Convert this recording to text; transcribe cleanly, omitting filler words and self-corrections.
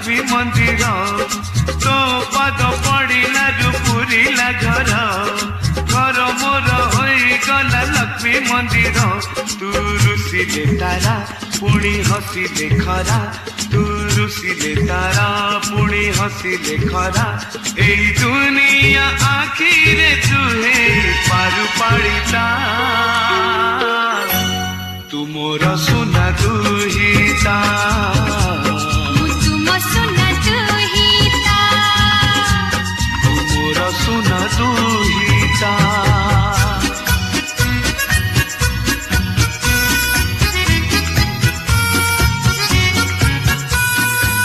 लक्ष्मी मंदिर तो पद पड़िला पुरीला घर घर मोर होगला लक्ष्मी मंदिर तू रुसिले तारा पुणी हसिले खरा तू रुसिले तारा पुणी हसिले खरा ए दुनिया आखिरे तुहे पारु पाड़िता तू मोर सुना दुहिता।